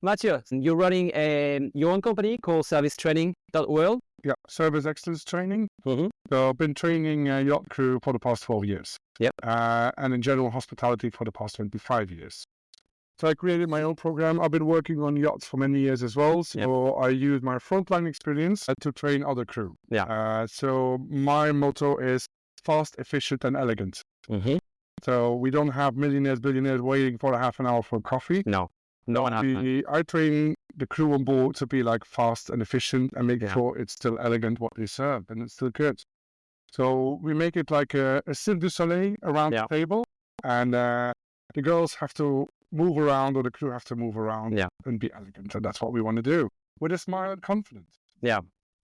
Mathieu, you're running your own company called servicetraining.world. Yeah, service excellence training. Mm-hmm. So I've been training yacht crew for the past 12 years. Yep. And in general hospitality for the past 25 years. So I created my own program. I've been working on yachts for many years as well. So I use my frontline experience to train other crew. Yeah. So my motto is fast, efficient, and elegant. Mm-hmm. So we don't have millionaires, billionaires waiting for a half an hour for coffee. No one has time. I train the crew on board to be like fast and efficient and make sure it's still elegant what they serve and it's still good. So we make it like a Cirque du Soleil around the table, and the girls have to move around, or the crew have to move around and be elegant. And that's what we want to do with a smile and confidence. Yeah.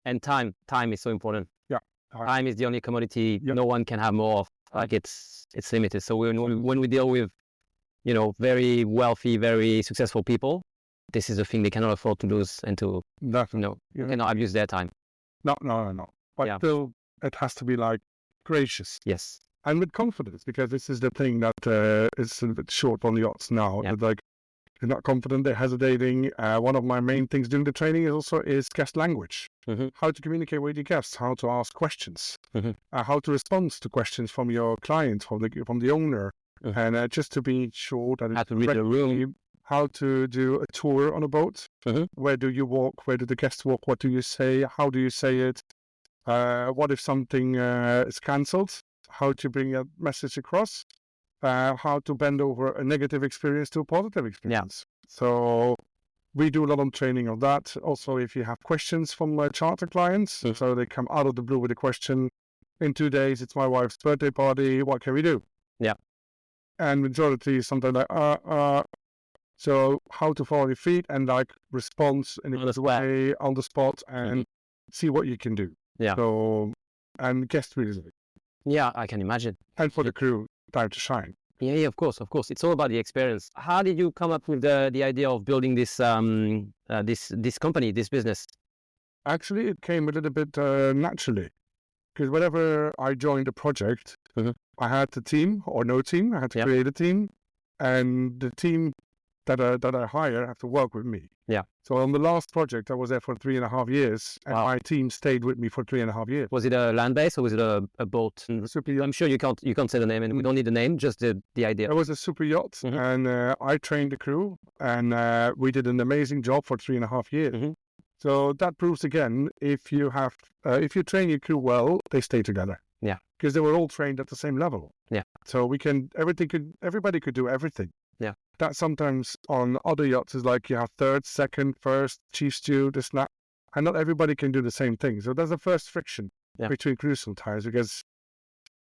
And time is so important. Yeah. Time is the only commodity no one can have more of. Like it's limited. So when we deal with, very wealthy, very successful people, this is a thing they cannot afford to lose and to, cannot abuse their time. No. But still, it has to be like gracious. Yes. And with confidence, because this is the thing that is a bit short on yachts now. Yeah. Like, they're not confident, they're hesitating. One of my main things during the training is guest language. Mm-hmm. How to communicate with your guests, how to ask questions, mm-hmm. How to respond to questions from your client, from the owner, mm-hmm. and just to be sure that how to read the room, how to do a tour on a boat. Mm-hmm. Where do you walk? Where do the guests walk? What do you say? How do you say it? What if something is cancelled? How to bring a message across? How to bend over a negative experience to a positive experience. Yeah. So we do a lot of training of that. Also, if you have questions from charter clients, mm-hmm. so they come out of the blue with a question, in 2 days, it's my wife's birthday party, what can we do? Yeah. And majority is something like, so how to follow your feet and like response in a way on the spot and mm-hmm. see what you can do. Yeah. So, and guest really. Yeah, I can imagine. And for the crew, time to shine. Yeah, of course. It's all about the experience. How did you come up with the idea of building this this company, this business? Actually, it came a little bit naturally, because whenever I joined a project, mm-hmm. I had a team or no team. I had to create a team, and the team that I hire have to work with me. Yeah. So on the last project, I was there for 3.5 years, and my team stayed with me for 3.5 years. Was it a land base or was it a boat? Super yacht. I'm sure you can't say the name, and we don't need the name, just the idea. It was a super yacht, mm-hmm. and I trained the crew, and we did an amazing job for 3.5 years. Mm-hmm. So that proves again, if you train your crew well, they stay together. Yeah. Because they were all trained at the same level. Yeah. So everybody could do everything. Yeah. That sometimes on other yachts is like you have third, second, first, chief steward, this and that. And not everybody can do the same thing. So there's a first friction between crews sometimes, because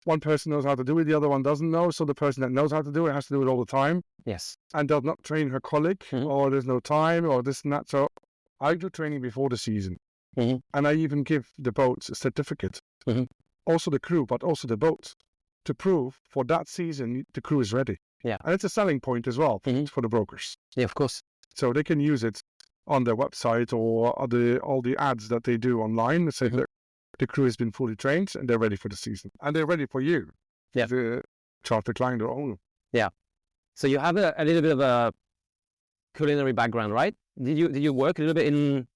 one person knows how to do it, the other one doesn't know. So the person that knows how to do it has to do it all the time. Yes. And does not train her colleague, mm-hmm. or there's no time, or this and that. So I do training before the season. Mm-hmm. And I even give the boats a certificate. Mm-hmm. Also the crew, but also the boats, to prove for that season the crew is ready. Yeah. And it's a selling point as well mm-hmm. for the brokers. Yeah, of course. So they can use it on their website or all the ads that they do online. They say, mm-hmm. look, the crew has been fully trained and they're ready for the season. And they're ready for you, the charter client or owner. Yeah. So you have a little bit of a culinary background, right? Did you work a little bit in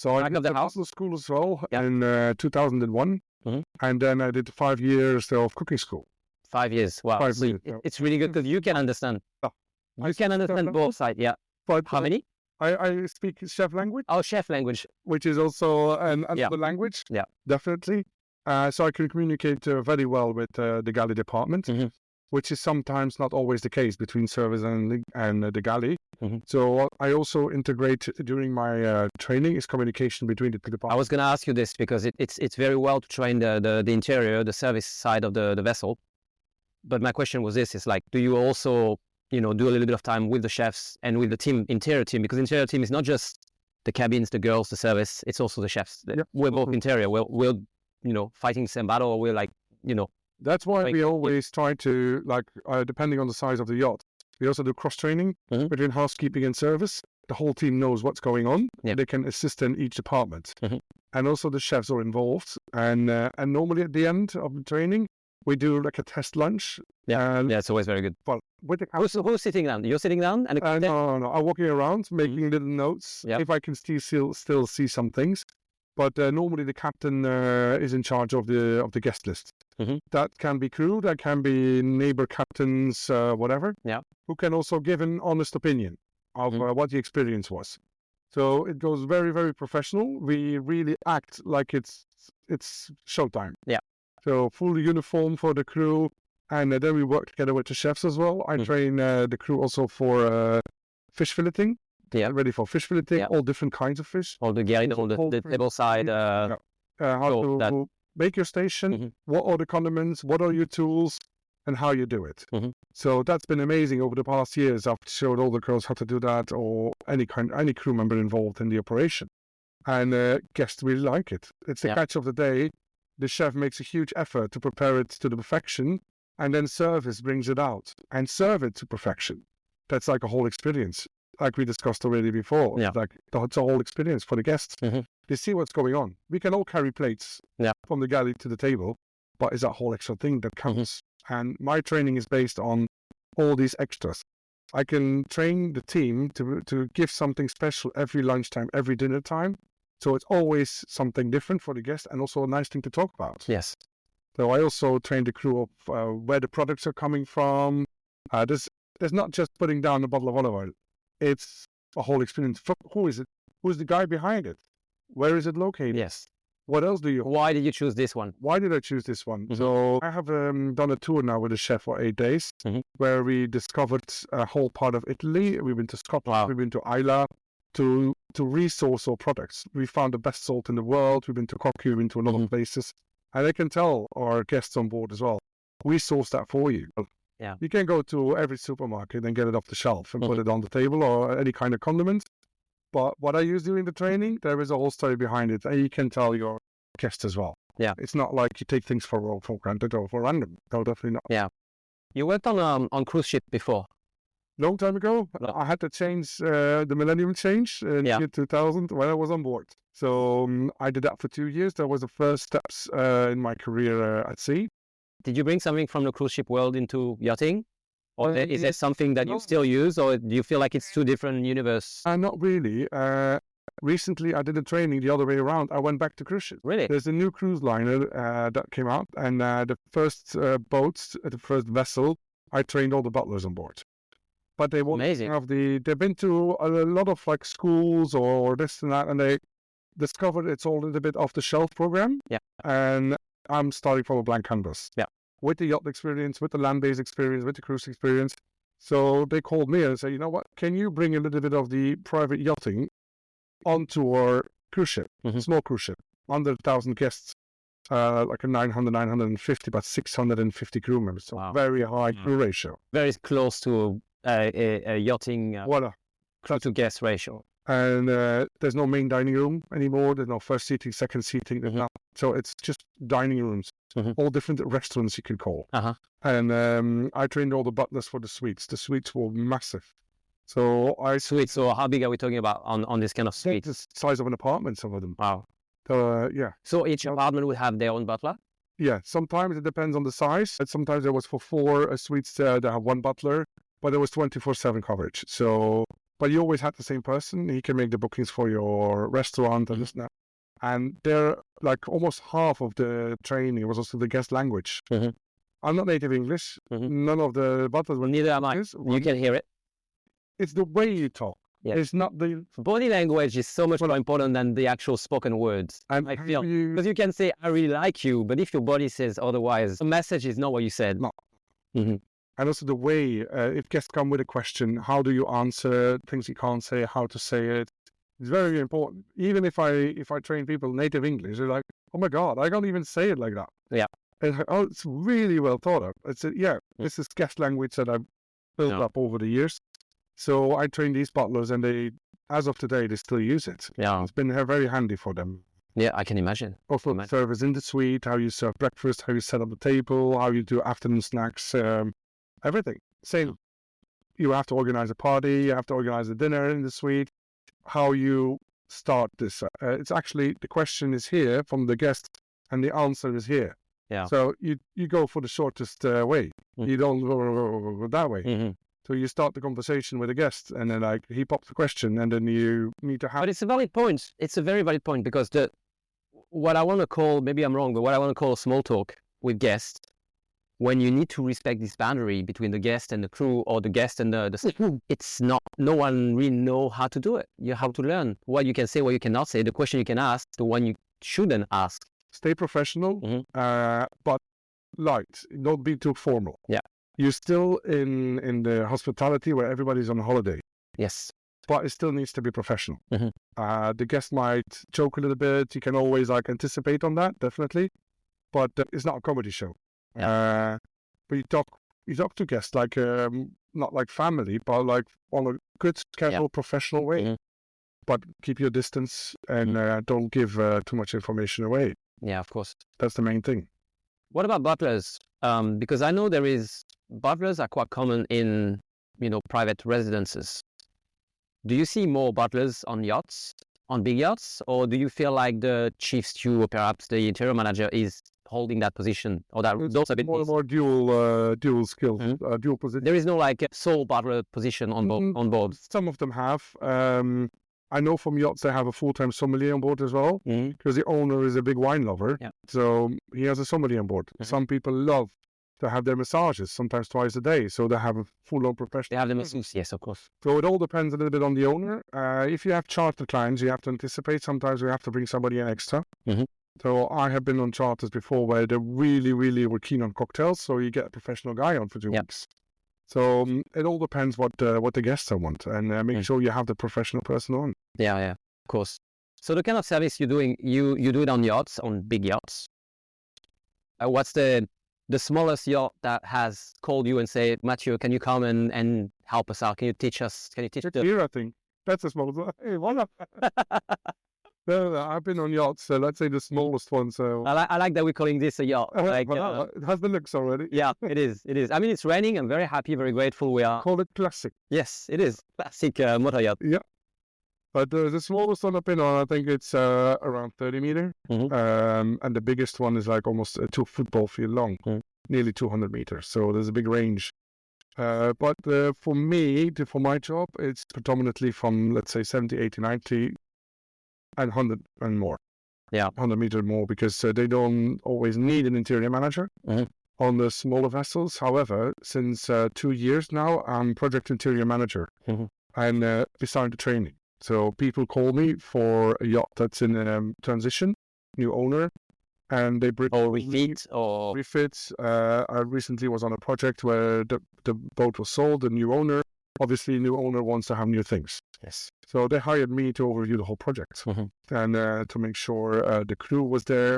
I did the house school as well in 2001. Mm-hmm. And then I did 5 years of cooking school. 5 years. Wow. 5 years, it's really good because you can understand. You can understand both sides. Yeah. But how many? I speak chef language. Oh, chef language. Which is also another language. Yeah. Definitely. So I can communicate very well with the galley department, mm-hmm. which is sometimes not always the case between service and the galley. Mm-hmm. So I also integrate during my training is communication between the two departments. I was going to ask you this because it's very well to train the interior, the service side of the vessel. But my question was this, is like, do you also, do a little bit of time with the chefs and with the team, interior team? Because interior team is not just the cabins, the girls, the service, it's also the chefs. Yep. We're both interior. We're fighting the same battle, or we're like, That's why we always try to, depending on the size of the yacht, we also do cross-training mm-hmm. between housekeeping and service. The whole team knows what's going on. Yep. They can assist in each department. Mm-hmm. And also the chefs are involved. And normally at the end of the training, We do like a test lunch. Yeah, And, it's always very good. well, with the Who's sitting down? You're sitting down, and no. I'm walking around making little notes Yep. if I can still see some things. But normally the captain is in charge of the guest list. Mhm. That can be crew, that can be neighbor captains, whatever. Yeah. Who can also give an honest opinion of what the experience was. So it goes very, very professional. We really act like it's showtime. Yeah. So full uniform for the crew, and then we work together with the chefs as well. I train the crew also for fish filleting. Yeah. Ready for fish filleting, all different kinds of fish. all the gearing, all the table side. How to make your station, what are the condiments, what are your tools, and how you do it. So that's been amazing over the past years. I've showed all the girls how to do that, or any crew member involved in the operation. And guests really like it. It's the catch of the day. The chef makes a huge effort to prepare it to the perfection, and then service brings it out and serve it to perfection. That's like a whole experience, like we discussed already before. Yeah. Like it's a whole experience for the guests. They see what's going on. We can all carry plates from the galley to the table, but it's that whole extra thing that counts. And my training is based on all these extras. I can train the team to give something special every lunchtime, every dinner time. So it's always something different for the guest, and also a nice thing to talk about. Yes. So I also train the crew of where the products are coming from. There's not just putting down a bottle of olive oil. It's a whole experience. Who is it? Who's the guy behind it? Where is it located? Yes. What else do you? Why did you choose this one? Why did I choose this one? So I have done a tour now with the chef for 8 days, where we discovered a whole part of Italy. We've been to Scotland. We've been to Islay to resource our products. We found the best salt in the world. We've been to Corky. We've been to a lot of places, and I can tell our guests on board as well. We source that for you. Yeah. You can go to every supermarket and get it off the shelf and put it on the table, or any kind of condiment. But what I use during the training, there is a whole story behind it, and you can tell your guests as well. Yeah. It's not like you take things for granted or for random. No, definitely not. Yeah. You worked on cruise ship before. Long time ago, I had to change the Millennium Change in year 2000 when I was on board. So I did that for 2 years. That was the first steps in my career at sea. Did you bring something from the cruise ship world into yachting? Or is there something that you still use, or do you feel like it's two different universes? Not really. Recently, I did a training the other way around. I went back to cruise ships. Really? There's a new cruise liner that came out, and the first boats, the first vessel, I trained all the butlers on board. But they won't have they've been to a lot of like schools or this and that, and they discovered it's all a little bit off the shelf program. Yeah. And I'm starting from a blank canvas. Yeah. With the yacht experience, with the land-based experience, with the cruise experience. So they called me and said, you know what, can you bring a little bit of the private yachting onto our cruise ship, small cruise ship, under 1,000 guests, like a 950, but 650 crew members. So very high crew ratio. Very close to a yachting crew to guest ratio. And there's no main dining room anymore. There's no first seating, second seating. So it's just dining rooms, all different restaurants you can call. And I trained all the butlers for the suites. The suites were massive. So Suites, so how big are we talking about on this kind of suite? The size of an apartment, some of them. Wow. Yeah. So each apartment would have their own butler? Yeah. Sometimes it depends on the size. Sometimes there was for 4 suites that have 1 butler, but there was 24/7 coverage. So... But you always had the same person. He can make the bookings for your restaurant and this and that. And they're like almost half of the training was also the guest language. I'm not native English. None of the butlers were. Neither am I. You can hear it. It's the way you talk. Yeah. It's not the... Body language is so much more important than the actual spoken words. I feel. Because you can say, I really like you, but if your body says otherwise, the message is not what you said. No. And also the way, if guests come with a question, how do you answer things you can't say, how to say it? It's very important. Even if I train people native English, they're like, oh my God, I can't even say it like that. Yeah. And, it's really well thought of. It's this is guest language that I've built up over the years. So I train these butlers, and they, as of today, they still use it. Yeah. It's been very handy for them. Yeah, I can imagine. Also, service in the suite, how you serve breakfast, how you set up the table, how you do afternoon snacks, everything. Same. You have to organize a party, you have to organize a dinner in the suite, how you start this. It's actually, the question is here from the guest and the answer is here. Yeah. So you go for the shortest way. You don't go that way. Mm-hmm. So you start the conversation with a guest, and then like he pops the question, and then you need to have. But it's a valid point. It's a very valid point, because what I want to call, maybe I'm wrong, but what I want to call small talk with guests, when you need to respect this boundary between the guest and the crew, or the guest and the it's not, no one really know how to do it. You have to learn what you can say, what you cannot say, the question you can ask, the one you shouldn't ask. Stay professional, but light. Don't be too formal. Yeah. You're still in the hospitality where everybody's on holiday. Yes. But it still needs to be professional. The guest might joke a little bit. You can always like anticipate on that, definitely. But it's not a comedy show. Yeah. But you talk to guests like not like family, but like on a good, careful, professional way. But keep your distance and don't give too much information away. Yeah, of course. That's the main thing. What about butlers? Because I know butlers are quite common in, private residences. Do you see more butlers on yachts, on big yachts, or do you feel like the chief steward or perhaps the interior manager is holding that position, or that those abilities? More dual skills, dual position. There is no like sole butler position on board. Some of them have. I know from yachts they have a full-time sommelier on board as well, because the owner is a big wine lover. Yeah. So he has a sommelier on board. Some people love to have their massages, sometimes twice a day, so they have a full-on professional. They have the masseuse, yes, of course. So it all depends a little bit on the owner. If you have charter clients, you have to anticipate. Sometimes we have to bring somebody in extra. So I have been on charters before where they really, really were keen on cocktails, so you get a professional guy on for 2 weeks. So it all depends what the guests want, and make sure you have the professional person on. Yeah, of course. So the kind of service you're doing, you do it on yachts, on big yachts. What's the smallest yacht that has called you and said, Mathieu, can you come and help us out? Can you teach us? Here, I think. That's the smallest one. Hey, what? No, I've been on yachts, so let's say the smallest one. So I like that we're calling this a yacht. Like, it has the looks already. Yeah, it is. It is. I mean, it's raining. I'm very happy, very grateful. We are. Call it classic. Yes, it is. Classic motor yacht. Yeah. But the smallest one I've been on, I think it's around 30 meters. And the biggest one is like almost 2 football field long, nearly 200 meters. So there's a big range. But for me, for my job, it's predominantly from, let's say, 70, 80, 90, and 100 and more. Yeah. 100 meters more, because they don't always need an interior manager on the smaller vessels. However, since 2 years now, I'm project interior manager. And beside the training. So people call me for a yacht that's in transition, new owner, and they bring refits. I recently was on a project where the boat was sold, the new owner. Obviously, new owner wants to have new things. Yes. So they hired me to overview the whole project and to make sure the crew was there.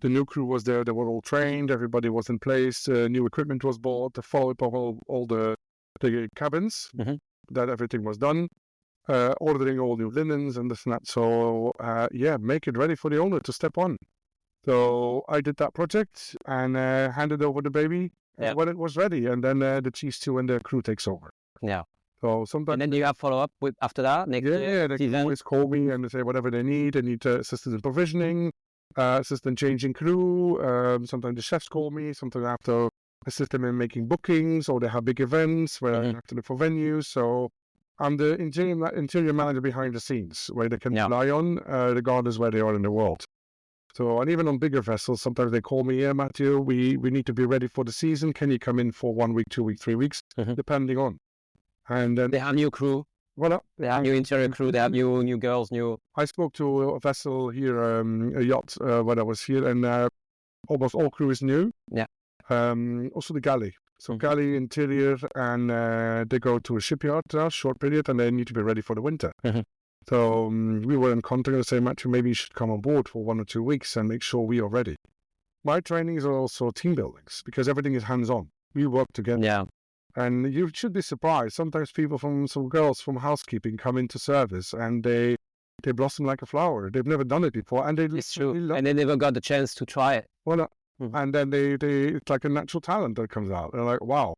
The new crew was there. They were all trained. Everybody was in place. New equipment was bought. The follow-up of all the cabins, that everything was done. Ordering all new linens and this and that. So, make it ready for the owner to step on. So I did that project and handed over the baby when it was ready. And then the chief stew and the crew takes over. Yeah. So sometimes. And then you have follow-up with after that? Next year? They can always call me and they say whatever they need. They need assistance in provisioning, assistant changing crew. Sometimes the chefs call me. Sometimes I have to assist them in making bookings, or they have big events where I have to look for venues. So I'm the interior manager behind the scenes, where they can rely on, regardless where they are in the world. So, and even on bigger vessels, sometimes they call me, Mathieu, we need to be ready for the season. Can you come in for 1 week, 2 weeks, 3 weeks, depending on. And then they have new crew. Voilà. They have new interior crew. They have new girls, new. I spoke to a vessel here, a yacht, when I was here, and almost all crew is new. Yeah. Also the galley. So galley, interior, and they go to a shipyard short period, and they need to be ready for the winter. So we were in contact and say, Mathieu, maybe you should come on board for 1 or 2 weeks and make sure we are ready. My trainings are also team buildings, because everything is hands-on. We work together. Yeah. And you should be surprised. Sometimes some girls from housekeeping come into service and they blossom like a flower. They've never done it before. And it's true. And they never got the chance to try it. Well, and then it's like a natural talent that comes out. They're like, wow.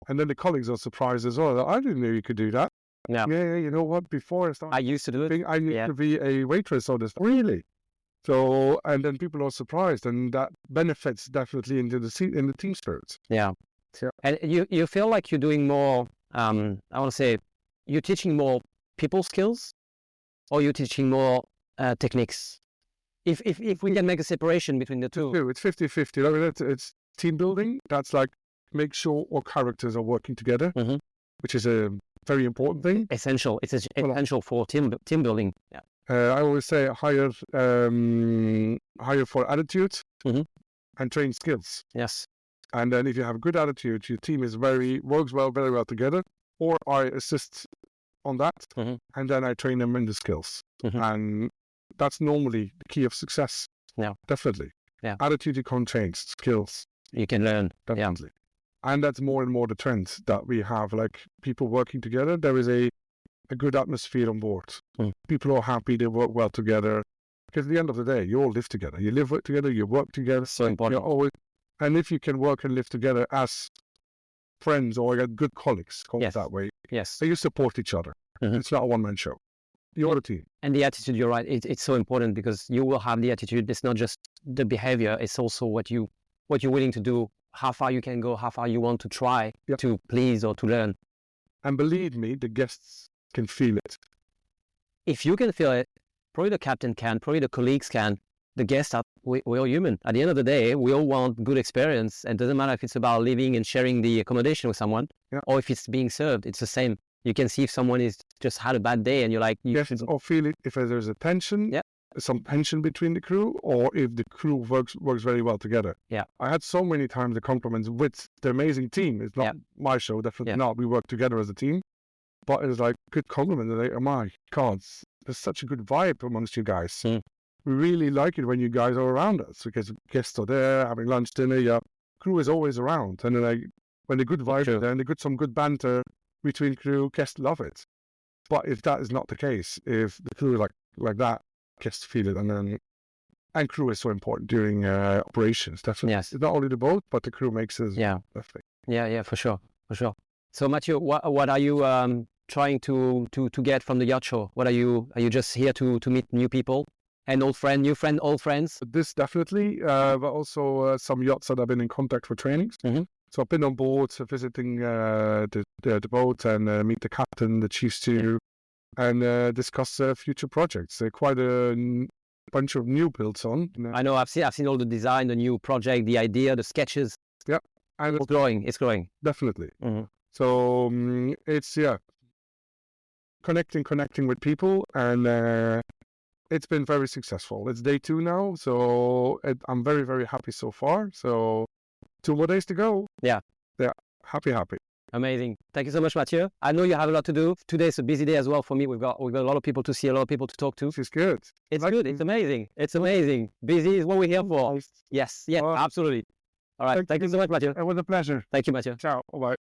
And then the colleagues are surprised as well. I didn't know you could do that. Yeah. Yeah, you know what? Before I started, I used to do it. I used to be a waitress or this. Really? So, and then people are surprised, and that benefits definitely into in the team spirit. Yeah. Yeah. And you feel like you're doing more, I want to say, you're teaching more people skills, or you're teaching more techniques? If we can make a separation between the two. It's 50-50. I mean, it's team building. That's like make sure all characters are working together, which is a very important thing. Essential. It's essential for team building. Yeah. I always say hire for attitude and train skills. Yes. And then if you have a good attitude, your team is very well together. Or I assist on that, and then I train them in the skills. And that's normally the key of success. Yeah. Definitely. Yeah. Attitude you can't change, skills. You can learn. Definitely. Yeah. And that's more and more the trend that we have, like people working together. There is a good atmosphere on board. People are happy, they work well together. Because at the end of the day, you all live together. You live together, you work together. So important. You're always, and if you can work and live together as friends or good colleagues, call it that way, so you support each other. It's not a one-man show. You're a team. And the attitude, you're right. It's so important because you will have the attitude. It's not just the behavior. It's also what you're willing to do, how far you can go, how far you want to try to please or to learn. And believe me, the guests can feel it. If you can feel it, probably the captain can, probably the colleagues can. The guests we're all human. At the end of the day, we all want good experience. And it doesn't matter if it's about living and sharing the accommodation with someone or if it's being served. It's the same. You can see if someone is just had a bad day and you're like... or feel it if there's a tension, some tension between the crew, or if the crew works very well together. Yeah. I had so many times the compliments with the amazing team. It's not my show, definitely not. We work together as a team. But it's like good compliment. Like, oh my God, there's such a good vibe amongst you guys. We really like it when you guys are around us because guests are there, having lunch, dinner. Crew is always around. And then when the good vibes are there and some good banter between crew, guests love it. But if that is not the case, if the crew is like that, guests feel it. And crew is so important during operations, definitely. Yes. It's not only the boat, but the crew makes it. Definitely. Yeah, for sure. So Mathieu, what are you trying to get from the yacht show? What are you just here to meet new people and old friends? This definitely, but also some yachts that I've been in contact for trainings. So I've been on board, visiting the boat and meet the captain, the chief stew, and discuss future projects. Quite a bunch of new builds on. I know. I've seen all the design, the new project, the idea, the sketches. Yeah, and it's growing. It's growing. Definitely. So it's connecting with people, and it's been very successful. It's day 2 now, so I'm very, very happy so far. So 2 more days to go. Yeah. Happy. Amazing. Thank you so much, Mathieu. I know you have a lot to do. Today's a busy day as well for me. We've got a lot of people to see, a lot of people to talk to. This is good. It's good. It's amazing. Busy is what we're here for. Yes. Yeah, absolutely. All right. Thank you so much, Mathieu. It was a pleasure. Thank you, Mathieu. Ciao. Bye-bye.